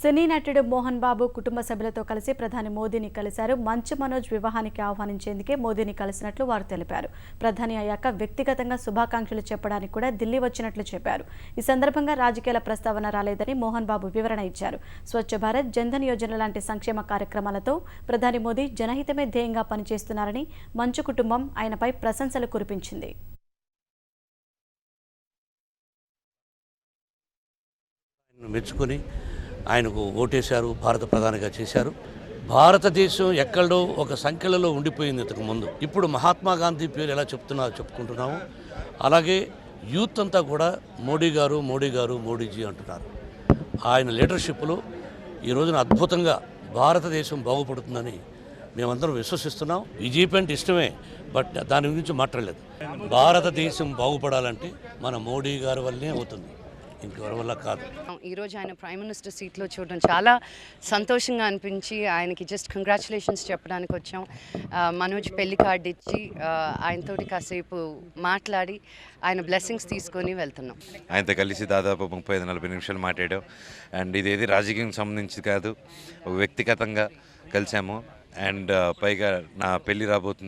సినీ నటుడు మోహన్ బాబు కుటుంబ సభ్యులతో కలిసి ప్రధాని మోదీని కలిశారు. మంచు మనోజ్ వివాహానికి ఆహ్వానించేందుకే మోదీని కలిసినట్లు వారు తెలిపారు. ప్రధాని అయ్యాక వ్యక్తిగతంగా శుభాకాంక్షలు చెప్పడానికి కూడా ఢిల్లీ వచ్చినట్లు చెప్పారు. ఈ సందర్భంగా రాజకీయాల ప్రస్తావన రాలేదని మోహన్ బాబు వివరణ ఇచ్చారు. స్వచ్ఛ భారత్, జన్ధన్ యోజన లాంటి సంక్షేమ కార్యక్రమాలతో ప్రధాని మోదీ జనహితమే ధ్యేయంగా పనిచేస్తున్నారని మంచు కుటుంబం ఆయనపై ప్రశంసలు కురిపించింది. మెచ్చుకొని ఆయనకు ఓటేశారు, భారత ప్రధానిగా చేశారు. భారతదేశం ఎక్కడో ఒక సంఖ్యలలో ఉండిపోయింది ఇంతకుముందు. ఇప్పుడు మహాత్మా గాంధీ పేరు ఎలా చెప్పుకుంటున్నాము, అలాగే యూత్ అంతా కూడా మోడీ గారు మోడీ గారు మోడీజీ అంటున్నారు. ఆయన లీడర్షిప్లో ఈ రోజున అద్భుతంగా భారతదేశం బాగుపడుతుందని మేమందరం విశ్వసిస్తున్నాం. బీజేపీ అంటే ఇష్టమే, బట్ దాని గురించి మాట్లాడలేదు. భారతదేశం బాగుపడాలంటే మన మోడీ గారి వల్లనే అవుతుంది, ఇంకెవరి వల్ల కాదు. ఈరోజు ఆయన ప్రైమ్ మినిస్టర్ సీట్లో చూడడం చాలా సంతోషంగా అనిపించి ఆయనకి జస్ట్ కంగ్రాచులేషన్స్ చెప్పడానికి వచ్చాం. మనోజ్ పెళ్లి కార్డు ఇచ్చి ఆయనతోటి కాసేపు మాట్లాడి ఆయన బ్లెస్సింగ్స్ తీసుకొని వెళ్తున్నాం. ఆయనతో కలిసి దాదాపు 35-40 నిమిషాలు మాట్లాడాం. అండ్ ఇదేది రాజకీయం సంబంధించి కాదు, వ్యక్తిగతంగా కలిసాము. అండ్ పైగా నా పెళ్ళి రాబోతుంది.